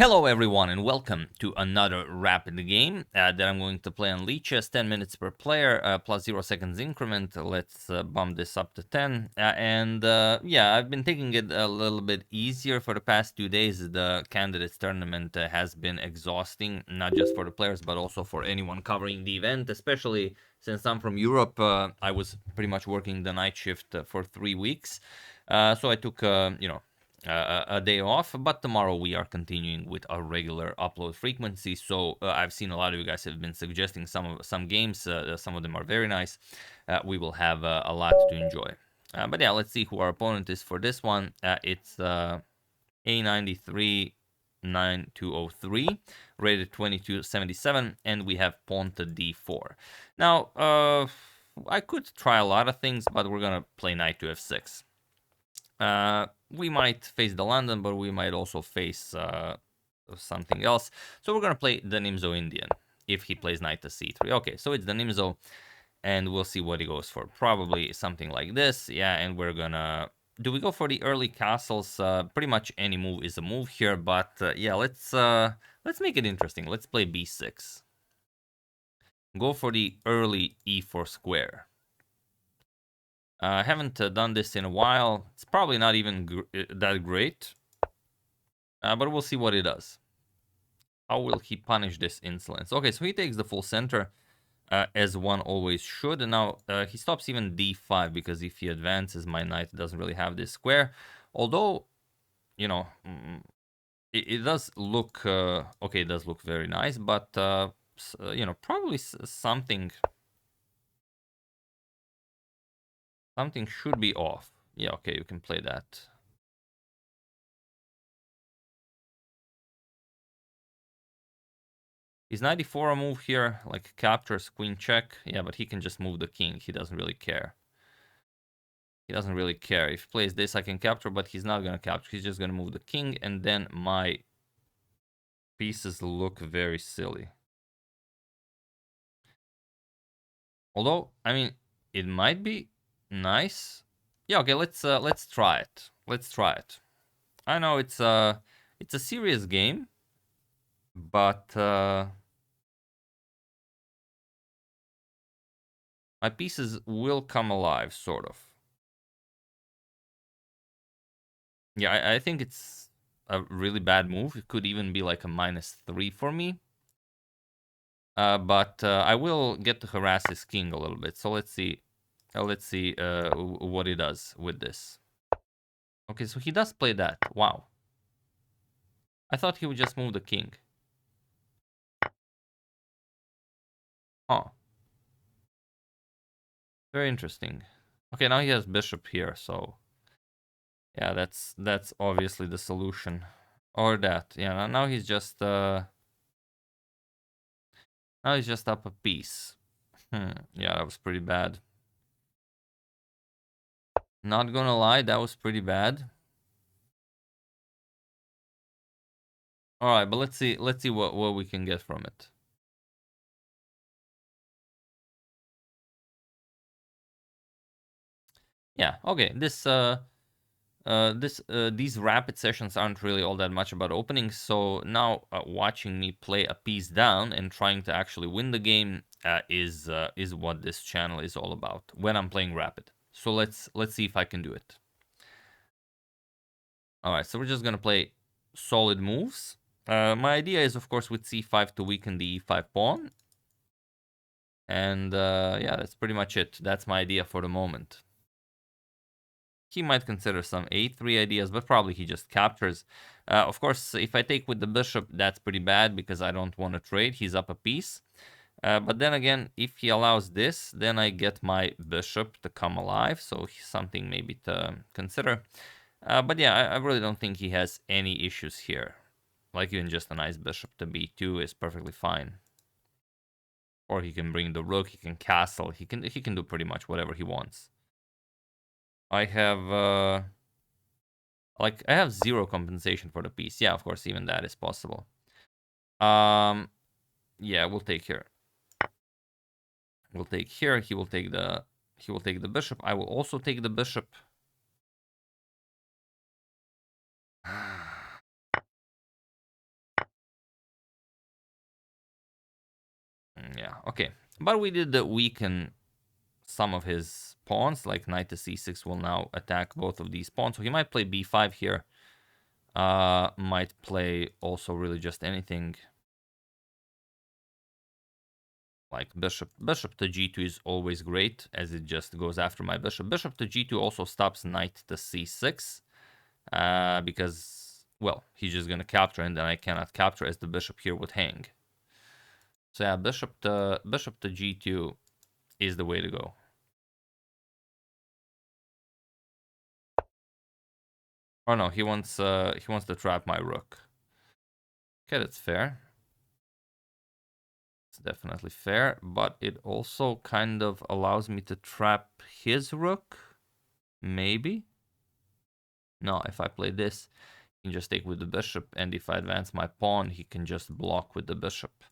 Hello everyone and welcome to another rapid game that I'm going to play on leeches, 10 minutes per player, plus 0 seconds increment. Let's bump this up to 10. Yeah, I've been taking it a little bit easier for the past 2 days. The candidates tournament has been exhausting, not just for the players, but also for anyone covering the event, especially since I'm from Europe. I was pretty much working the night shift for 3 weeks. So I took, a day off, but tomorrow we are continuing with our regular upload frequency. So I've seen a lot of you guys have been suggesting some games. Some of them are very nice. We will have a lot to enjoy. But yeah, let's see who our opponent is for this one. It's A93 9203, rated 2277, and we have pawn to d4. Now, I could try a lot of things, but we're gonna play knight to f6. We might face the London, but we might also face something else. So we're gonna play the Nimzo Indian if he plays knight to c3. Okay, so it's the Nimzo, and we'll see what he goes for. Probably something like this, yeah. And we're gonna. Do we go for the early castles? Pretty much any move is a move here, but yeah, let's make it interesting. Let's play b6. Go for the early e4 square. I haven't done this in a while. It's probably not even that great. But we'll see what he does. How will he punish this insolence? Okay, so he takes the full center, as one always should. And now he stops even d5, because if he advances, my knight doesn't really have this square. Although, you know, it does look... okay, it does look very nice, but, you know, probably something should be off. Yeah, okay, you can play that. Is 94 a move here? Like captures, queen check? Yeah, but he can just move the king. He doesn't really care. He doesn't really care. If he plays this, I can capture, but he's not going to capture. He's just going to move the king, and then my pieces look very silly. Although, I mean, it might be nice. Yeah, okay, let's try it. Let's try it. I know it's a serious game, but my pieces will come alive, sort of. Yeah, I think it's a really bad move. It could even be like a -3 for me. But I will get to harass his king a little bit. So let's see. Let's see what he does with this. Okay, so he does play that. Wow. I thought he would just move the king. Huh. Very interesting. Okay, now he has bishop here, so yeah, that's obviously the solution. Or that. Yeah, now he's just now he's just up a piece. Yeah, that was pretty bad. Not gonna lie, that was pretty bad. All right, but let's see what we can get from it. Yeah, okay. These rapid sessions aren't really all that much about openings. So now watching me play a piece down and trying to actually win the game is what this channel is all about when I'm playing rapid. So let's see if I can do it. All right, so we're just gonna play solid moves. My idea is, of course, with c5 to weaken the e5 pawn. And yeah, that's pretty much it. That's my idea for the moment. He might consider some a3 ideas, but probably he just captures. Of course, if I take with the bishop, that's pretty bad because I don't want to trade. He's up a piece. But then again, if he allows this, then I get my bishop to come alive. So something maybe to consider. But yeah, I really don't think he has any issues here. Like even just a nice bishop to b2 is perfectly fine. Or he can bring the rook, he can castle, he can do pretty much whatever he wants. I have like I have 0 compensation for the piece. Yeah, of course, even that is possible. Yeah, we'll take here. We'll take here. He will take the bishop. I will also take the bishop. Yeah, okay. But we did weaken some of his pawns, like knight to c6 will now attack both of these pawns. So he might play b5 here. Might play also really just anything. Like bishop to g2 is always great, as it just goes after my bishop. Bishop to g2 also stops knight to c6, because, well, he's just gonna capture, and then I cannot capture as the bishop here would hang. So yeah, bishop to g2 is the way to go. Oh no, he wants to trap my rook. Okay, that's fair. It's definitely fair, but it also kind of allows me to trap his rook. Maybe. No, if I play this, he can just take with the bishop, and if I advance my pawn, he can just block with the bishop.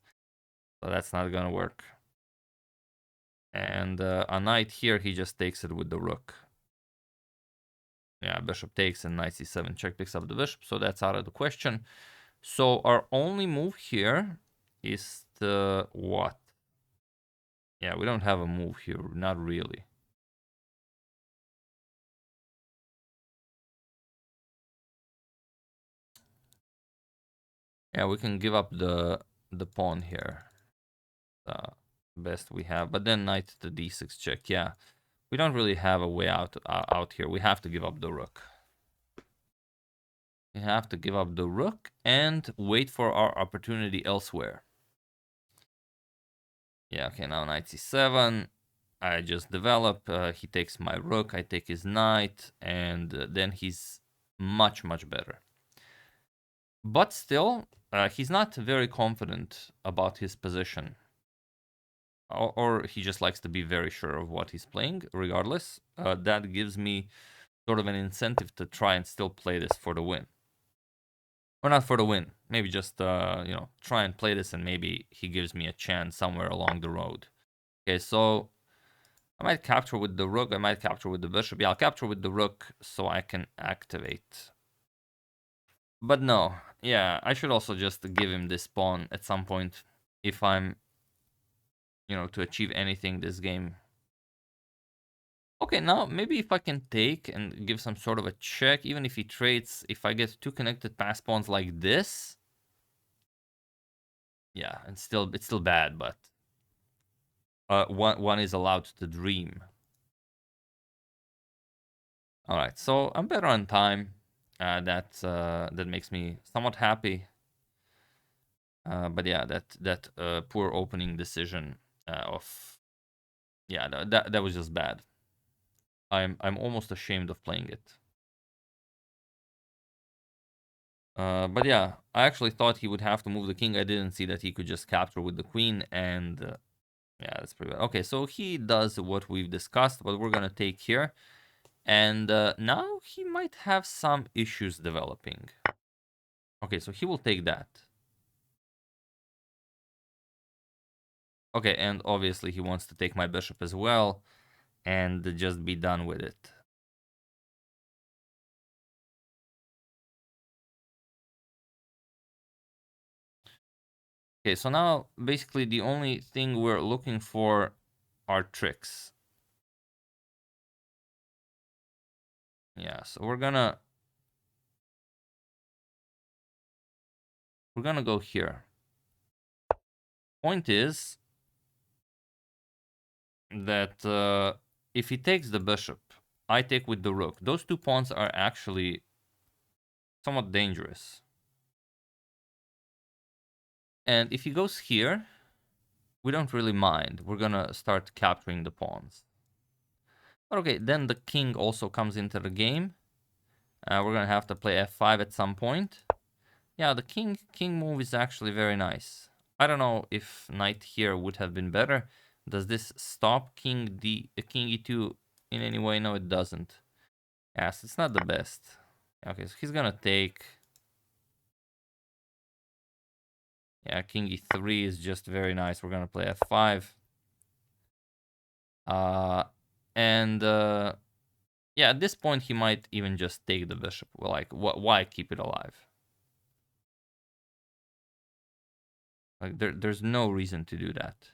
So that's not gonna work. And a knight here, he just takes it with the rook. Yeah, bishop takes and knight c7 check picks up the bishop, so that's out of the question. So our only move here is the what? Yeah, we don't have a move here, not really. Yeah, we can give up the pawn here. Best we have, but then knight to d6 check. Yeah, we don't really have a way out here. We have to give up the rook. We have to give up the rook and wait for our opportunity elsewhere. Yeah, okay, now knight c7. I just develop. He takes my rook. I take his knight, and then he's much better. But still, he's not very confident about his position. Or he just likes to be very sure of what he's playing. Regardless, that gives me sort of an incentive to try and still play this for the win. Or not for the win. Maybe just, try and play this, and maybe he gives me a chance somewhere along the road. Okay, so I might capture with the rook. I might capture with the bishop. Yeah, I'll capture with the rook so I can activate. But no, yeah, I should also just give him this pawn at some point if I'm, to achieve anything this game. Okay, now maybe if I can take and give some sort of a check, even if he trades, if I get two connected pass pawns like this. Yeah, and it's still bad, but one is allowed to dream. All right, so I'm better on time. That makes me somewhat happy. But yeah, that poor opening decision of, yeah, that was just bad. I'm almost ashamed of playing it. But yeah, I actually thought he would have to move the king. I didn't see that he could just capture with the queen, and yeah, that's pretty bad. Okay, so he does what we've discussed, what we're gonna take here, and now he might have some issues developing. Okay, so he will take that. Okay, and obviously he wants to take my bishop as well, and just be done with it. Okay, so now basically the only thing we're looking for are tricks. Yeah, so we're gonna go here. Point is that if he takes the bishop, I take with the rook. Those two pawns are actually somewhat dangerous. And if he goes here, we don't really mind. We're gonna start capturing the pawns. But okay, then the king also comes into the game. We're gonna have to play f5 at some point. Yeah, the king move is actually very nice. I don't know if knight here would have been better. Does this stop king e2 in any way? No, it doesn't. Yes, it's not the best. Okay, so he's gonna take. Yeah, king e3 is just very nice. We're gonna play f5. And yeah, at this point he might even just take the bishop. Well, like, why keep it alive? Like, there's no reason to do that.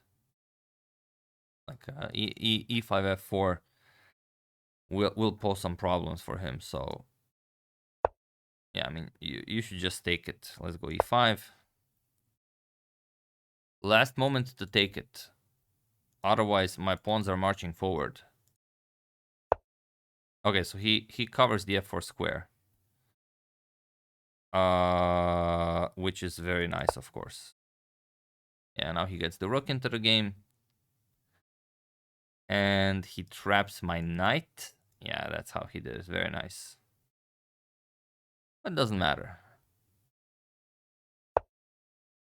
Like e5 f4 will pose some problems for him. So yeah, I mean you should just take it. Let's go e5. Last moment to take it. Otherwise, my pawns are marching forward. Okay, so he covers the f4 square. Which is very nice, of course. Yeah, now he gets the rook into the game. And he traps my knight. Yeah, that's how he did it. Very nice. But it doesn't matter.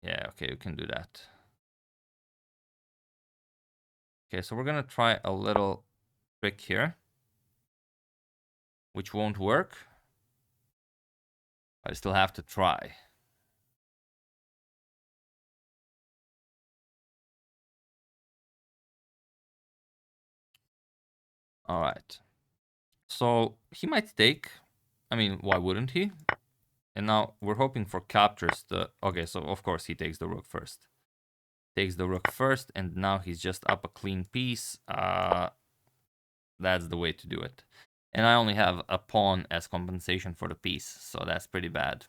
Yeah, okay, you can do that. Okay, so we're gonna try a little trick here, which won't work. I still have to try. All right. So he might take. I mean, why wouldn't he? And now we're hoping for captures. Okay, so of course he takes the rook first. Takes the rook first, and now he's just up a clean piece. That's the way to do it. And I only have a pawn as compensation for the piece, so that's pretty bad.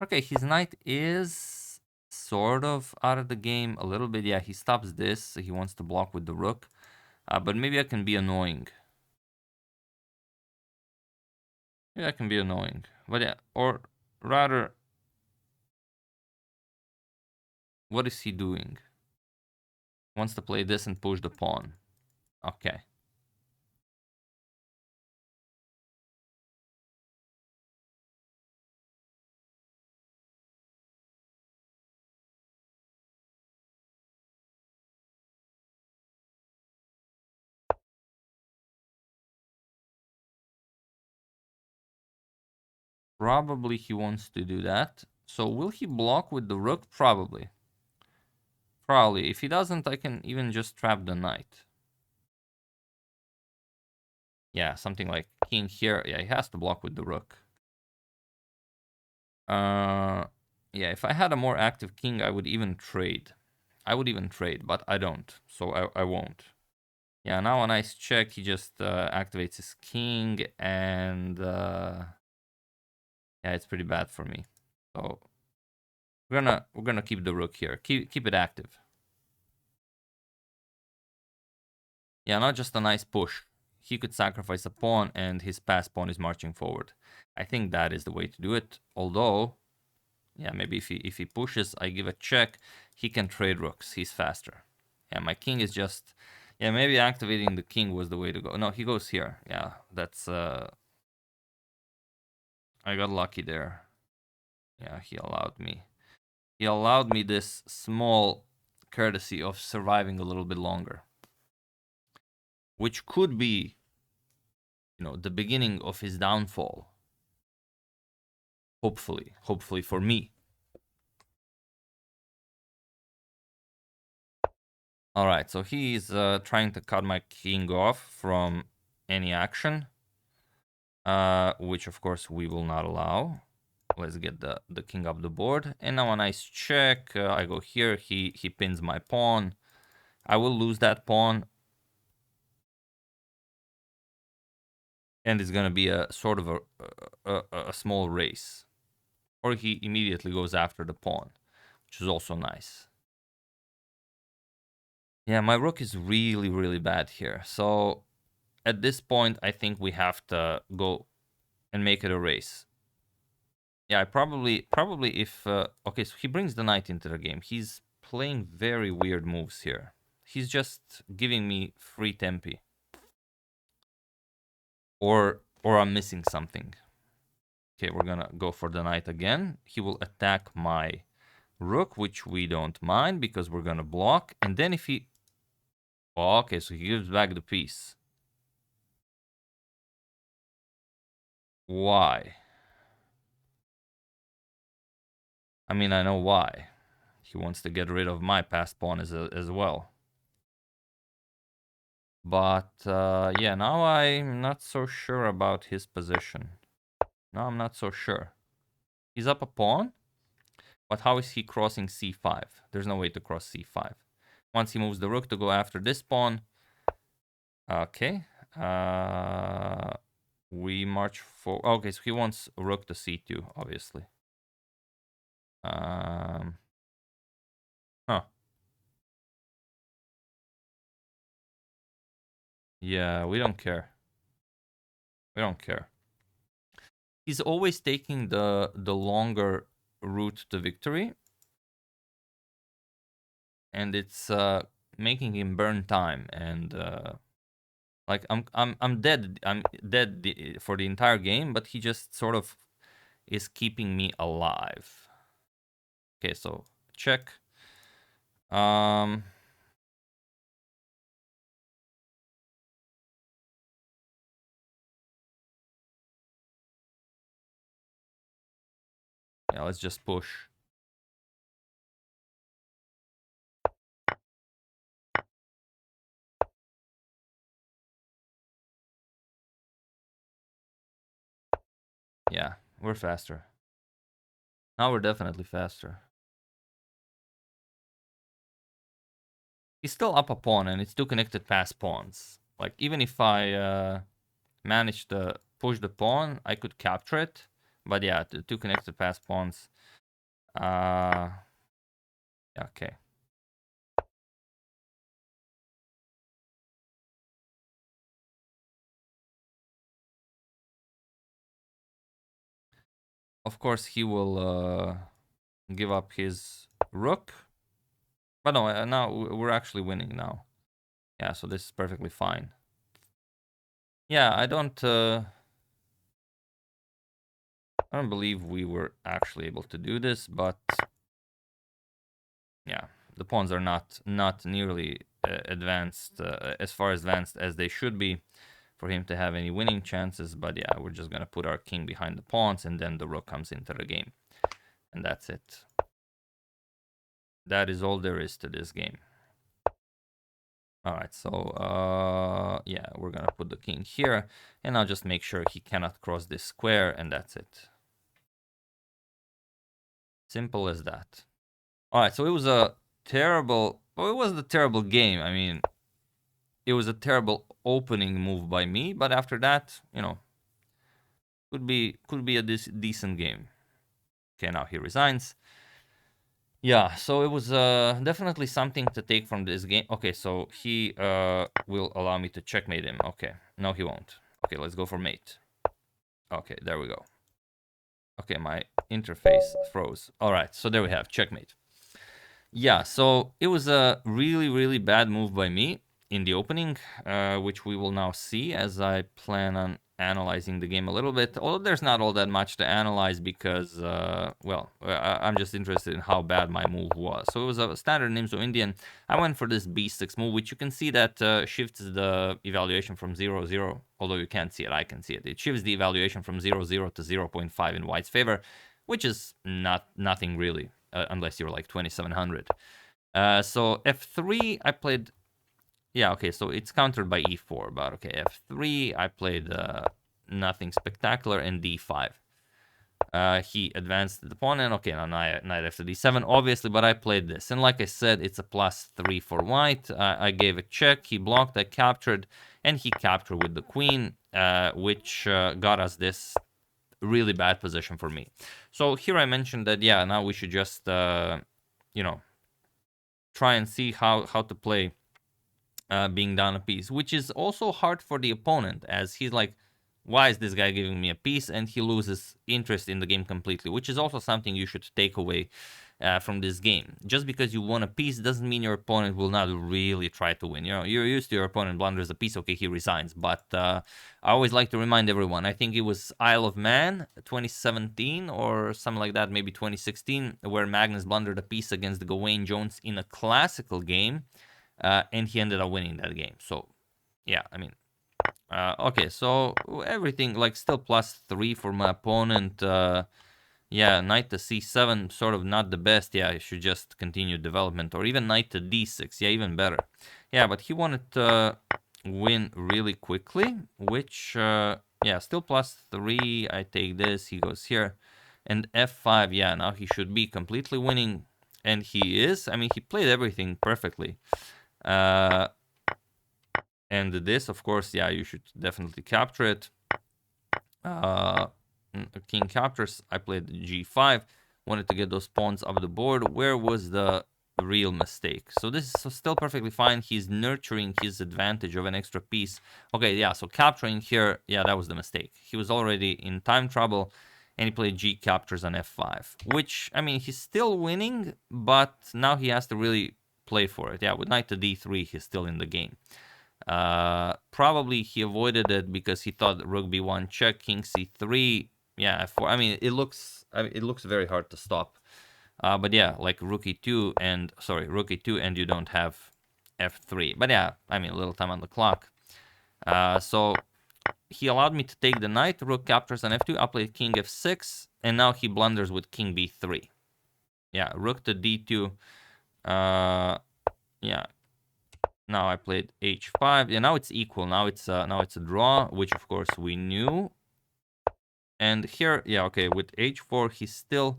Okay, his knight is sort of out of the game a little bit. Yeah, he stops this. He wants to block with the rook. But maybe I can be annoying. Yeah, I can be annoying. But yeah, or rather, what is he doing? Wants to play this and push the pawn. Okay. Probably he wants to do that. So will he block with the rook? Probably. Probably. If he doesn't, I can even just trap the knight. Yeah, something like king here. Yeah, he has to block with the rook. Yeah, if I had a more active king, I would even trade. But I don't, so I won't. Yeah, now a nice check. He just activates his king, and yeah, it's pretty bad for me. So we're gonna keep the rook here. Keep it active. Yeah, not just a nice push. He could sacrifice a pawn, and his passed pawn is marching forward. I think that is the way to do it. Although, yeah, maybe if he pushes, I give a check. He can trade rooks. He's faster. Yeah, my king is just. Yeah, maybe activating the king was the way to go. No, he goes here. Yeah, that's. I got lucky there. Yeah, he allowed me. He allowed me this small courtesy of surviving a little bit longer, which could be, the beginning of his downfall. Hopefully for me. All right, so he's trying to cut my king off from any action, which of course we will not allow. Let's get the king up the board, and now a nice check. I go here. He pins my pawn. I will lose that pawn, and it's gonna be a sort of a small race, or he immediately goes after the pawn, which is also nice. Yeah, my rook is really bad here. So at this point, I think we have to go and make it a race. Yeah, probably if okay, so he brings the knight into the game. He's playing very weird moves here. He's just giving me free tempi. Or I'm missing something. Okay, we're gonna go for the knight again. He will attack my rook, which we don't mind because we're gonna block. And then if he... Oh, okay, so he gives back the piece. Why? I mean, I know why. He wants to get rid of my passed pawn as well. But yeah, now I'm not so sure about his position. Now I'm not so sure. He's up a pawn, but how is he crossing c5? There's no way to cross c5. Once he moves the rook to go after this pawn. Okay. We march for... Okay, so he wants rook to c2, obviously. Huh. Yeah, we don't care. We don't care. He's always taking the longer route to victory, and it's making him burn time. And like I'm dead. I'm dead for the entire game, but he just sort of is keeping me alive. Okay, so check. Yeah, let's just push. Yeah, we're faster. Now we're definitely faster. He's still up a pawn, and it's two connected pass pawns. Like, even if I manage to push the pawn, I could capture it. But yeah, the two connected pass pawns. Yeah, okay. Of course, he will give up his rook. But no, now we're actually winning now. Yeah, so this is perfectly fine. Yeah, I don't believe we were actually able to do this, but yeah, the pawns are not nearly advanced, as far advanced as they should be for him to have any winning chances. But yeah, we're just gonna put our king behind the pawns, and then the rook comes into the game, and that's it. That is all there is to this game. All right, so yeah, we're gonna put the king here, and I'll just make sure he cannot cross this square, and that's it. Simple as that. All right, so it was a terrible... Well, it wasn't a terrible game. I mean, it was a terrible opening move by me, but after that, you know, could be a decent game. Okay, now he resigns. Yeah, so it was definitely something to take from this game. Okay, so he will allow me to checkmate him. Okay, no, he won't. Okay, let's go for mate. Okay, there we go. Okay, my interface froze. All right, so there we have checkmate. Yeah, so it was a really bad move by me in the opening, which we will now see as I plan on analyzing the game a little bit. Although there's not all that much to analyze because, well, I'm just interested in how bad my move was. So it was a standard Nimzo Indian. I went for this B6 move, which you can see that shifts the evaluation from 0-0. Although you can't see it, I can see it. It shifts the evaluation from 0-0 to 0.5 in white's favor, which is nothing really. Unless you're like 2700. So f3, I played... Yeah, okay, so it's countered by e4, but okay, f3, I played nothing spectacular, and d5. He advanced the pawn, and okay, now knight after d7, obviously, but I played this. And like I said, it's a +3 for white. I gave a check, he blocked, I captured, and he captured with the queen, which got us this really bad position for me. So here I mentioned that, yeah, now we should just, you know, try and see how to play being down a piece, which is also hard for the opponent, as he's like, why is this guy giving me a piece? And he loses interest in the game completely, which is also something you should take away from this game. Just because you won a piece doesn't mean your opponent will not really try to win. You know, you're used to your opponent blunders a piece, okay, he resigns. But I always like to remind everyone, I think it was Isle of Man 2017 or something like that, maybe 2016, where Magnus blundered a piece against Gawain Jones in a classical game, and he ended up winning that game. So yeah, I mean, okay, so everything like still +3 for my opponent. Yeah, knight to c7, sort of not the best. Yeah, I should just continue development, or even knight to d6. Yeah, even better. Yeah, but he wanted to win really quickly, which, yeah, still +3. I take this, he goes here. And f5, yeah, now he should be completely winning And he is. I mean, he played everything perfectly. And this, of course, yeah, you should definitely capture it. King captures. I played g5. Wanted to get those pawns up the board. Where was the real mistake? So this is still perfectly fine. He's nurturing his advantage of an extra piece. Okay, yeah, so capturing here, yeah, that was the mistake. He was already in time trouble, and he played g captures on f5, which, I mean, he's still winning, but now he has to really play for it. Yeah, with knight to d3, he's still in the game. Probably he avoided it because he thought rook b1 check, king c3, yeah, f4. I mean, it looks very hard to stop. But yeah, like rook e2 and rook e2 and you don't have f3. But yeah, I mean, a little time on the clock. So he allowed me to take the knight, rook captures on f2, I played king f6, and now he blunders with king b3. Yeah, rook to d2. Yeah. Now I played h5. Yeah, now it's equal. Now it's a draw, which of course we knew. And here, yeah, okay, with h4, he still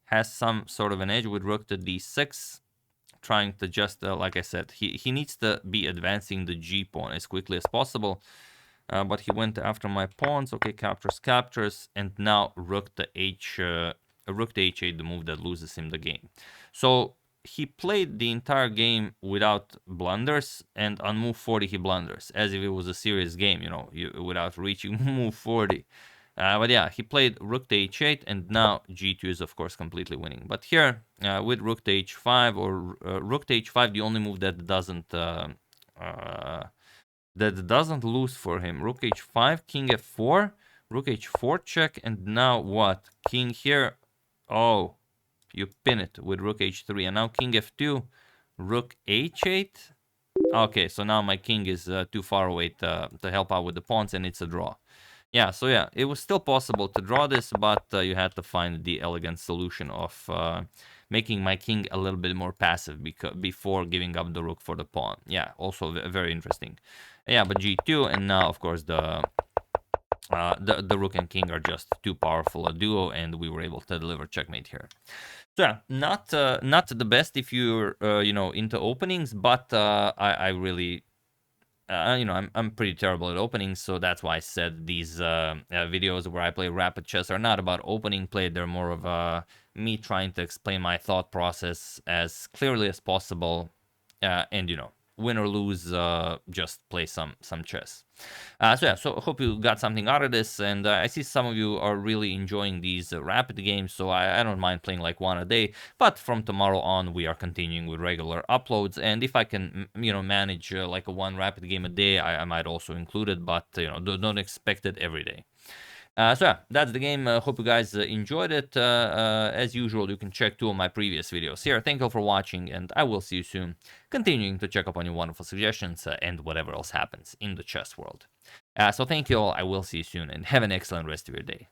has some sort of an edge with rook to d6, trying to just, like I said, he needs to be advancing the g pawn as quickly as possible. But he went after my pawns. Okay, captures, and now rook to h8, the move that loses him the game. So he played the entire game without blunders, and on move 40 he blunders, as if it was a serious game, you know, without reaching move 40. But yeah, he played rook to h8, and now g2 is of course completely winning. But here, with rook to h5 or rook to h5, the only move that doesn't lose for him. Rook h5, king f4, rook h4 check, and now what? King here. Oh, you pin it with rook h3, and now king f2, rook h8. Okay, so now my king is too far away to help out with the pawns, and it's a draw. Yeah, so yeah, it was still possible to draw this, but you had to find the elegant solution of making my king a little bit more passive before giving up the rook for the pawn. Yeah, also very interesting. Yeah, but g2, and now of course the rook and king are just too powerful a duo, and we were able to deliver checkmate here. So yeah, not the best if you're into openings, but I really I'm pretty terrible at openings, so that's why I said these videos where I play rapid chess are not about opening play. They're more of me trying to explain my thought process as clearly as possible, and win or lose, just play some chess. So yeah, so I hope you got something out of this, and I see some of you are really enjoying these rapid games, so I don't mind playing like one a day, but from tomorrow on we are continuing with regular uploads, and if I can manage like a one rapid game a day, I might also include it, but don't expect it every day. So yeah, that's the game. Hope you guys enjoyed it. As usual, you can check 2 of my previous videos here. Thank you for watching, and I will see you soon, continuing to check up on your wonderful suggestions and whatever else happens in the chess world. So thank you all. I will see you soon, and have an excellent rest of your day.